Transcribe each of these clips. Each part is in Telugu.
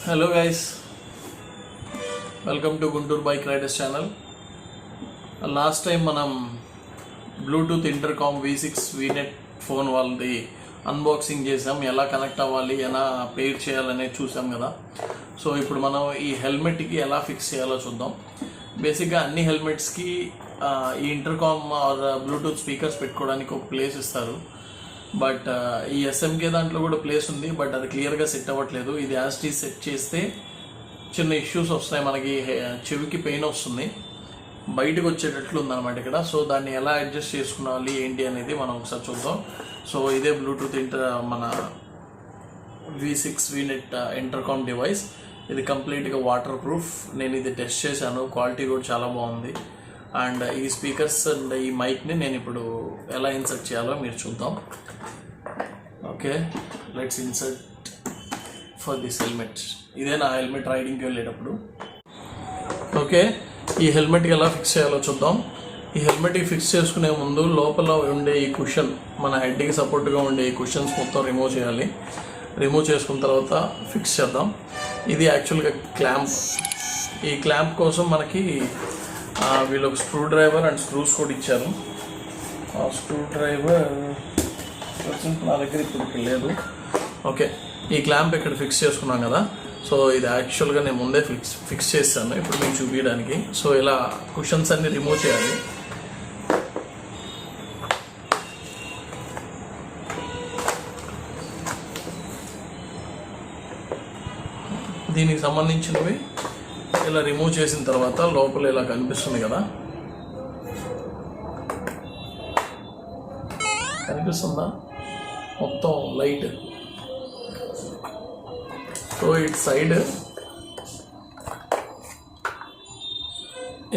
Hello guys, welcome to Guntur Bike Riders channel. Last time మనం Bluetooth intercom V6 VNet phone వాళ్ళది అన్బాక్సింగ్ చేసాం. ఎలా కనెక్ట్ అవ్వాలి, ఎలా పేర్ చేయాలనేది చూసాం కదా. సో ఇప్పుడు మనం ఈ హెల్మెట్కి ఎలా ఫిక్స్ చేయాలో చూద్దాం. బేసిక్గా అన్ని హెల్మెట్స్కి ఈ ఇంటర్కామ్ ఆర్ బ్లూటూత్ స్పీకర్స్ పెట్టుకోవడానికి ఒక ప్లేస్ ఇస్తారు. బట్ ఈ ఎస్ఎంకే దాంట్లో కూడా ప్లేస్ ఉంది, బట్ అది క్లియర్గా సెట్ అవ్వట్లేదు. ఇది యాస్టీ సెట్ చేస్తే చిన్న ఇష్యూస్ వస్తాయి, మనకి చెవికి పెయిన్ వస్తుంది, బయటకు వచ్చేటట్లు ఉందన్నమాట ఇక్కడ. సో దాన్ని ఎలా అడ్జస్ట్ చేసుకోవాలి ఏంటి అనేది మనం ఒకసారి చూద్దాం. సో ఇదే బ్లూటూత్ మన V6 VNet ఇంటర్కామ్ డివైస్. ఇది కంప్లీట్గా వాటర్ ప్రూఫ్. నేను ఇది టెస్ట్ చేశాను, క్వాలిటీ కూడా చాలా బాగుంది. అండ్ ఈ స్పీకర్స్ అండ్ ఈ మైక్ని నేను ఇప్పుడు ఎలా ఇన్సర్ట్ చేయాలో మీరు చూద్దాం. Okay, let's insert for this helmet. ఇదే నా హెల్మెట్ రైడింగ్కి వెళ్ళేటప్పుడు. ఓకే, ఈ హెల్మెట్కి ఎలా ఫిక్స్ చేయాలో చూద్దాం. ఈ హెల్మెట్కి ఫిక్స్ చేసుకునే ముందు లోపల ఉండే ఈ కుషన్, మన హెడ్కి సపోర్ట్గా ఉండే ఈ కుషన్స్ మొత్తం రిమూవ్ చేయాలి. రిమూవ్ చేసుకున్న తర్వాత ఫిక్స్ చేద్దాం. ఇది యాక్చువల్గా క్లాంప్. ఈ క్లాంప్ కోసం మనకి వీళ్ళు ఒక స్క్రూ డ్రైవర్ అండ్ స్క్రూస్ కూడా ఇచ్చారు. ఆ స్క్రూ డ్రైవర్ నా దగ్గర ఇప్పుడు లేదు. ఓకే, ఈ క్లాంప్ ఇక్కడ ఫిక్స్ చేసుకున్నాం కదా. సో ఇది యాక్చువల్గా నేను ముందే ఫిక్స్ చేస్తాను ఇప్పుడు మీకు చూపించడానికి. సో ఇలా కుషన్స్ అన్ని రిమూవ్ చేయాలి. దీనికి సంబంధించినవి ఇలా రిమూవ్ చేసిన తర్వాత లోపల ఇలా కనిపిస్తుంది కదా, కనిపిస్తుందా మొత్తం లైట్. సో ఇటు సైడ్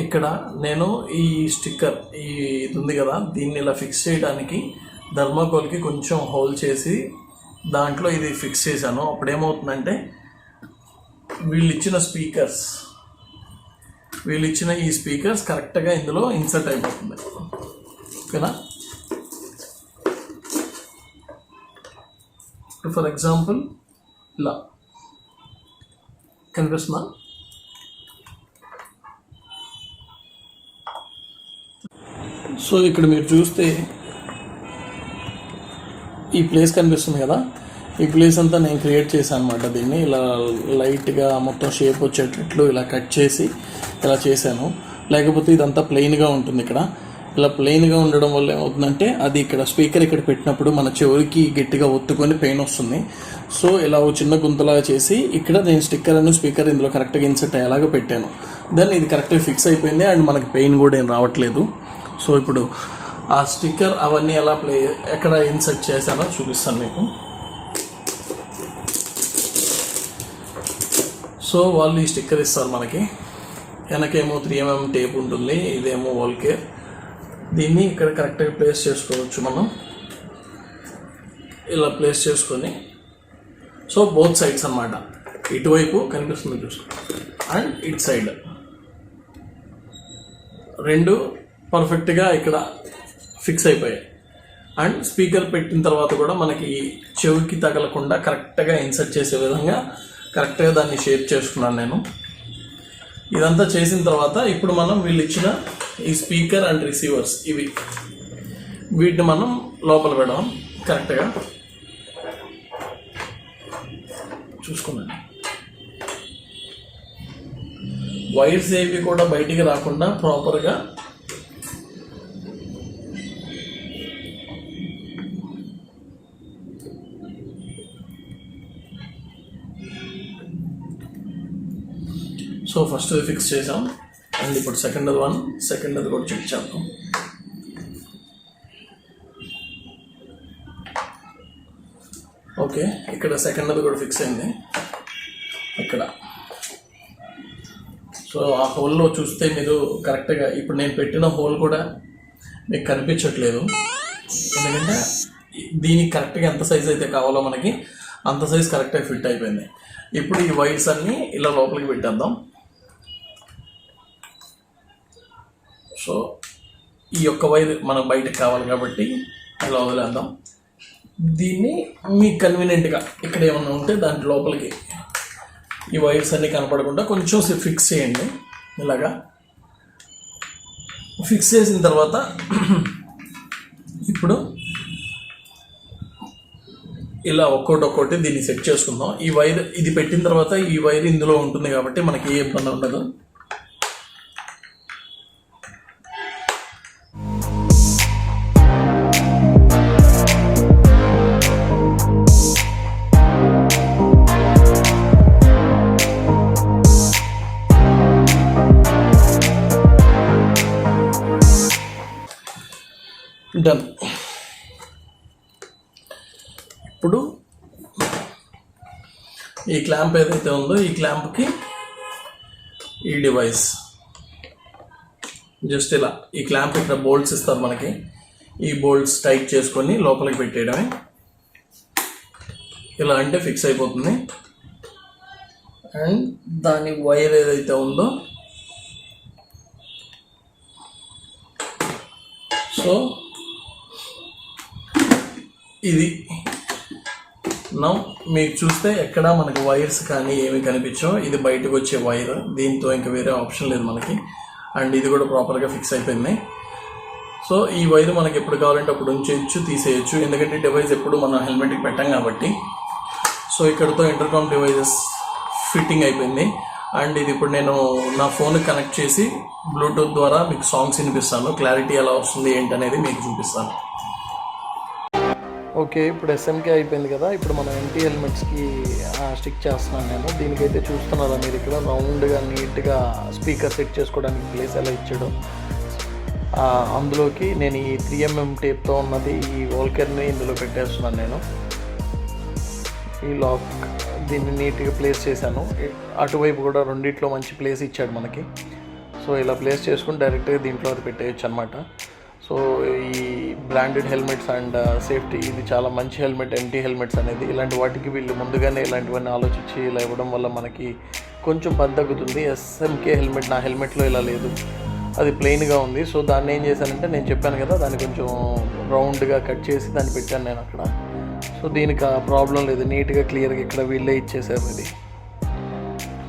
ఇక్కడ నేను ఈ స్టిక్కర్ ఇది ఉంది కదా, దీన్ని ఇలా ఫిక్స్ చేయడానికి థర్మాకోల్కి కొంచెం హోల్ చేసి దాంట్లో ఇది ఫిక్స్ చేశాను. అప్పుడు ఏమవుతుందంటే వీళ్ళు ఇచ్చిన ఈ స్పీకర్స్ కరెక్ట్గా ఇందులో ఇన్సర్ట్ అయిపోతుంది. ఓకేనా, ఫర్ ఎగ్జాంపుల్ ఇలా కనిపిస్తుందా. సో ఇక్కడ మీరు చూస్తే ఈ ప్లేస్ కనిపిస్తుంది కదా, ఈ ప్లేస్ అంతా నేను క్రియేట్ చేశాను అనమాట. దీన్ని ఇలా లైట్గా మొత్తం షేప్ వచ్చేటట్లు ఇలా కట్ చేసి ఇలా చేశాను. లేకపోతే ఇదంతా ప్లెయిన్గా ఉంటుంది. ఇక్కడ ఇలా ప్లెయిన్గా ఉండడం వల్ల ఏమవుతుందంటే అది ఇక్కడ స్పీకర్ ఇక్కడ పెట్టినప్పుడు మన చెవులకి గట్టిగా ఒత్తుకొని పెయిన్ వస్తుంది. సో ఇలా ఒక చిన్న గుంతలాగా చేసి ఇక్కడ నేను స్టిక్కర్ అండ్ స్పీకర్ ఇందులో కరెక్ట్గా ఇన్సర్ట్ అయ్యేలాగా పెట్టాను. దెన్ ఇది కరెక్ట్గా ఫిక్స్ అయిపోయింది అండ్ మనకి పెయిన్ కూడా ఏం రావట్లేదు. సో ఇప్పుడు ఆ స్టిక్కర్ అవన్నీ ఎలా ఎక్కడ ఇన్సర్ట్ చేశానో చూపిస్తాను మీకు. సో వాళ్ళు ఈ స్టిక్కర్ ఇస్తారు మనకి. వెనకేమో 3mm టేప్ ఉంటుంది, ఇదేమో వాల్ కేర్. దీన్ని ఇక్కడ కరెక్ట్గా ప్లేస్ చేసుకోవచ్చు మనం. ఇలా ప్లేస్ చేసుకొని సో బోత్ సైడ్స్ అన్నమాట, ఇటువైపు కనిపిస్తుంది చూసుకో అండ్ ఇటు సైడ్ రెండు పర్ఫెక్ట్గా ఇక్కడ ఫిక్స్ అయిపోయాయి. అండ్ స్పీకర్ పెట్టిన తర్వాత కూడా మనకి చెవికి తగలకుండా కరెక్ట్గా ఇన్సర్ట్ చేసే విధంగా కరెక్ట్గా దాన్ని షేప్ చేసుకున్నాను నేను. ఇదంతా చేసిన తర్వాత ఇప్పుడు మనం వీళ్ళు ఇచ్చిన ఈ స్పీకర్ అండ్ రిసీవర్స్ వీటిని మనం లోపల పెడదాం. కరెక్ట్గా చూసుకున్నాను. వైర్స్ ఏవి కూడా బయటికి రాకుండా ప్రాపర్గా సో ఫస్ట్ ఫిక్స్ చేసాం అండ్ ఇప్పుడు సెకండ్ అది కూడా చెక్ చేద్దాం. ఓకే, ఇక్కడ సెకండ్ అది కూడా ఫిక్స్ అయింది ఇక్కడ. సో ఆ హోల్లో చూస్తే మీరు కరెక్ట్గా ఇప్పుడు నేను పెట్టిన హోల్ కూడా మీకు కనిపించట్లేదు, ఎందుకంటే దీనికి కరెక్ట్గా ఎంత సైజ్ అయితే కావాలో మనకి అంత సైజ్ కరెక్ట్గా ఫిట్ అయిపోయింది. ఇప్పుడు ఈ వైర్స్ అన్నీ ఇలా లోపలికి పెట్టేద్దాం. సో ఈ యొక్క వైర్ మనకు బయటకు కావాలి కాబట్టి ఇలా వదిలేద్దాం. దీన్ని మీకు కన్వీనియంట్గా ఇక్కడ ఏమన్నా ఉంటే దాంట్ లోపలికి ఈ వైర్స్ అన్నీ కనపడకుండా కొంచెం ఫిక్స్ చేయండి. ఇలాగా ఫిక్స్ చేసిన తర్వాత ఇప్పుడు ఇలా ఒక్కోటి దీన్ని సెట్ చేసుకుందాం. ఈ వైర్ ఇది పెట్టిన తర్వాత ఈ వైర్ ఇందులో ఉంటుంది కాబట్టి మనకి ఏ ఇబ్బంది ఉండదు. డన్. ఇప్పుడు ఈ క్లాంప్ ఏదైతే ఉందో ఈ క్లాంప్కి ఈ డివైస్ జస్ట్ ఇలా ఈ క్లాంప్ ఇక్కడ బోల్ట్స్ ఇస్తారు మనకి. ఈ బోల్ట్స్ టైట్ చేసుకొని లోపలికి పెట్టేయడమే. ఇలా అంటే ఫిక్స్ అయిపోతుంది. అండ్ దాని వైర్ ఏదైతే ఉందో సో ఇది నా మీకు చూస్తే ఎక్కడ మనకి వైర్స్ కానీ ఏమి కనిపించో ఇది బయటకు వచ్చే వైర్. దీంతో ఇంకా వేరే ఆప్షన్ లేదు మనకి. అండ్ ఇది కూడా ప్రాపర్గా ఫిక్స్ అయిపోయింది. సో ఈ వైర్ మనకి ఎప్పుడు కావాలంటే అప్పుడు ఉంచేయచ్చు, తీసేయచ్చు. ఎందుకంటే డివైస్ ఎప్పుడు మనం హెల్మెట్కి పెట్టాం కాబట్టి. సో ఇక్కడతో ఇంటర్కామ్ డివైజెస్ ఫిట్టింగ్ అయిపోయింది. అండ్ ఇది ఇప్పుడు నేను నా ఫోన్కి కనెక్ట్ చేసి బ్లూటూత్ ద్వారా మీకు సాంగ్స్ వినిపిస్తాను. క్లారిటీ ఎలా వస్తుంది ఏంటనేది మీకు చూపిస్తాను. ఓకే, ఇప్పుడు ఎస్ఎంకే అయిపోయింది కదా. ఇప్పుడు మనం ఎంటీ హెల్మెట్స్కి స్టిక్ చేస్తున్నాను నేను. దీనికైతే చూస్తున్నారా మీరు ఇక్కడ రౌండ్గా నీట్గా స్పీకర్ సెట్ చేసుకోవడానికి ప్లేస్ ఎలా ఇచ్చాడు. అందులోకి నేను ఈ 3mm టేప్తో ఉన్నది ఈ వోల్కర్ని ఇందులో పెట్టేస్తున్నాను నేను. ఈ లాక్ దీన్ని నీట్గా ప్లేస్ చేశాను. అటువైపు కూడా రెండిట్లో మంచి ప్లేస్ ఇచ్చాడు మనకి. సో ఇలా ప్లేస్ చేసుకుని డైరెక్ట్గా దీంట్లో అది పెట్టేయచ్చు అనమాట. సో ఈ బ్రాండెడ్ హెల్మెట్స్ అండ్ సేఫ్టీ ఇది చాలా మంచి హెల్మెట్. ఎంటీ హెల్మెట్స్ అనేది ఇలాంటి వాటికి వీళ్ళు ముందుగానే ఇలాంటివన్నీ ఆలోచించి ఇలా ఇవ్వడం వల్ల మనకి కొంచెం పని తగ్గుతుంది. ఎస్ఎంకే హెల్మెట్ నా హెల్మెట్లో ఇలా లేదు, అది ప్లెయిన్గా ఉంది. సో దాన్ని ఏం చేశానంటే నేను చెప్పాను కదా దాన్ని కొంచెం రౌండ్గా కట్ చేసి దాన్ని పెట్టాను నేను అక్కడ. సో దీనికి ఆ ప్రాబ్లం లేదు, నీట్గా క్లియర్గా ఇక్కడ వీళ్ళే ఇచ్చేసారు ఇది.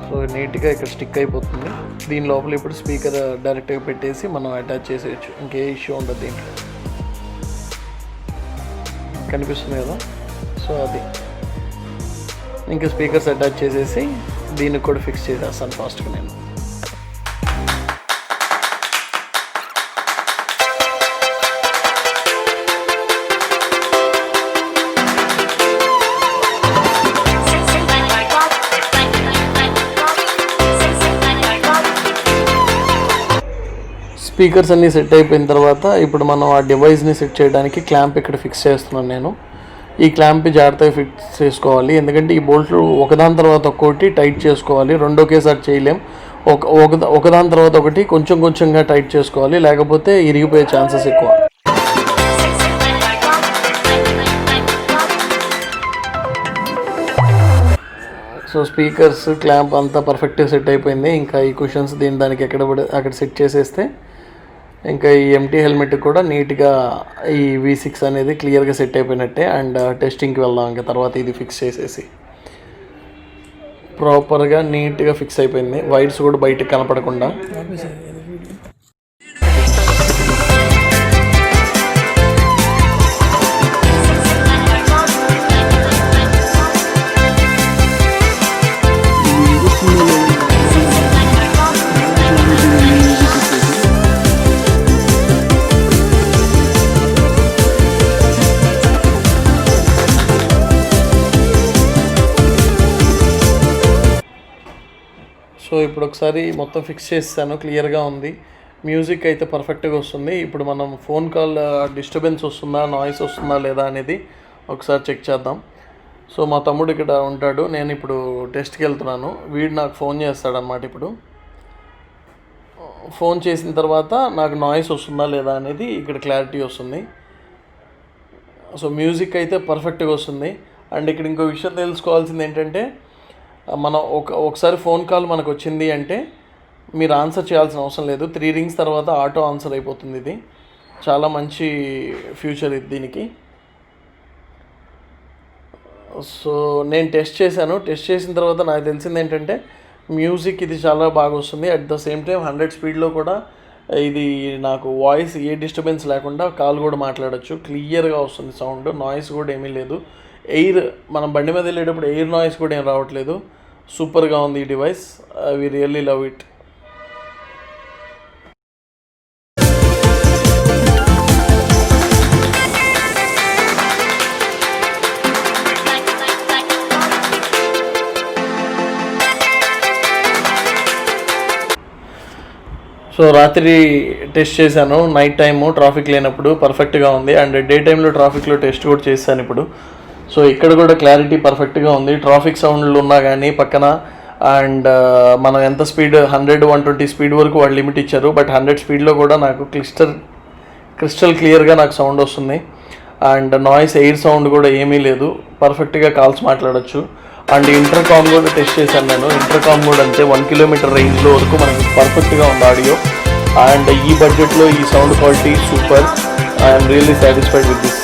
సో నీట్గా ఇక్కడ స్టిక్ అయిపోతుంది. దీని లోపల ఇప్పుడు స్పీకర్ డైరెక్ట్గా పెట్టేసి మనం అటాచ్ చేసేయచ్చు. ఇంకే ఇష్యూ ఉండదు దీంట్లో. కనిపిస్తుంది కదా. సో అది ఇంకా స్పీకర్స్ అటాచ్ చేసేసి దీనికి కూడా ఫిక్స్ చేసేస్తాను ఫాస్ట్గా నేను. స్పీకర్స్ అన్నీ సెట్ అయిపోయిన తర్వాత ఇప్పుడు మనం ఆ డివైస్ని సెట్ చేయడానికి క్లాంప్ ఇక్కడ ఫిక్స్ చేస్తున్నాను నేను. ఈ క్లాంప్ జాగ్రత్తగా ఫిక్స్ చేసుకోవాలి, ఎందుకంటే ఈ బోల్ట్లు ఒకదాని తర్వాత ఒక్కొక్కటి టైట్ చేసుకోవాలి. రెండు ఒకేసారి చేయలేం. ఒకదాని తర్వాత ఒకటి కొంచెం కొంచెంగా టైట్ చేసుకోవాలి, లేకపోతే ఇరిగిపోయే ఛాన్సెస్ ఎక్కువ. సో స్పీకర్స్ క్లాంప్ అంతా పర్ఫెక్ట్గా సెట్ అయిపోయింది. ఇంకా ఈ కుషన్స్ దానికి అక్కడ సెట్ చేసేస్తే ఇంకా ఈ ఎంటీ హెల్మెట్ కూడా నీట్గా ఈ V6 అనేది క్లియర్గా సెట్ అయిపోయినట్టే. అండ్ టెస్టింగ్కి వెళ్దాం ఇంకా తర్వాత. ఇది ఫిక్స్ చేసేసి ప్రాపర్గా నీట్గా ఫిక్స్ అయిపోయింది, వైర్స్ కూడా బయటకు కనపడకుండా. సో ఇప్పుడు ఒకసారి మొత్తం ఫిక్స్ చేస్తాను, క్లియర్గా ఉంది. మ్యూజిక్ అయితే పర్ఫెక్ట్గా వస్తుంది. ఇప్పుడు మనం ఫోన్ కాల్ డిస్టర్బెన్స్ వస్తుందా, నాయిస్ వస్తుందా లేదా అనేది ఒకసారి చెక్ చేద్దాం. సో మా తమ్ముడు ఇక్కడ ఉంటాడు, నేను ఇప్పుడు టెస్ట్కి వెళ్తున్నాను. వీడు నాకు ఫోన్ చేస్తాడనమాట. ఇప్పుడు ఫోన్ చేసిన తర్వాత నాకు నాయిస్ వస్తుందా లేదా అనేది ఇక్కడ క్లారిటీ వస్తుంది. సో మ్యూజిక్ అయితే పర్ఫెక్ట్గా వస్తుంది. అండ్ ఇక్కడ ఇంకో విషయం తెలుసుకోవాల్సింది ఏంటంటే, మనం ఒకసారి ఫోన్ కాల్ మనకు వచ్చింది అంటే మీరు ఆన్సర్ చేయాల్సిన అవసరం లేదు. 3 రింగ్స్ తర్వాత ఆటో ఆన్సర్ అయిపోతుంది. ఇది చాలా మంచి ఫ్యూచర్ ఇది దీనికి. సో నేను టెస్ట్ చేసిన తర్వాత నాకు తెలిసింది ఏంటంటే మ్యూజిక్ ఇది చాలా బాగా వస్తుంది. అట్ ద సేమ్ టైం 100 స్పీడ్లో కూడా ఇది నాకు వాయిస్ ఏ డిస్టర్బెన్స్ లేకుండా కాల్ కూడా మాట్లాడచ్చు. క్లియర్గా వస్తుంది సౌండ్, నాయిస్ కూడా ఏమీ లేదు. ఎయిర్ మనం బండి మీద వెళ్ళేటప్పుడు ఎయిర్ నాయిస్ కూడా ఏం రావట్లేదు. సూపర్గా ఉంది ఈ device. We really love it. So రాత్రి టెస్ట్ చేశాను, నైట్ టైము ట్రాఫిక్ లేనప్పుడు పర్ఫెక్ట్గా ఉంది. అండ్ డే టైంలో ట్రాఫిక్లో టెస్ట్ కూడా చేశాను ఇప్పుడు. సో ఇక్కడ కూడా క్లారిటీ పర్ఫెక్ట్గా ఉంది. ట్రాఫిక్ సౌండ్లు ఉన్నా కానీ పక్కన, అండ్ మనం ఎంత స్పీడ్ 100-120 స్పీడ్ వరకు వాళ్ళు లిమిట్ ఇచ్చారు. బట్ 100 స్పీడ్లో కూడా నాకు క్రిస్టల్ క్లియర్గా నాకు సౌండ్ వస్తుంది. అండ్ నాయిస్, ఎయిర్ సౌండ్ కూడా ఏమీ లేదు. పర్ఫెక్ట్గా కాల్స్ మాట్లాడచ్చు. అండ్ ఇంటర్కామ్ కూడా టెస్ట్ చేశాను నేను. ఇంటర్కామ్ కూడా అంతే, 1 కిలోమీటర్ రేంజ్లో వరకు మనకి పర్ఫెక్ట్గా ఉంది ఆడియో. అండ్ ఈ బడ్జెట్లో ఈ sound quality super. I'm really satisfied with this.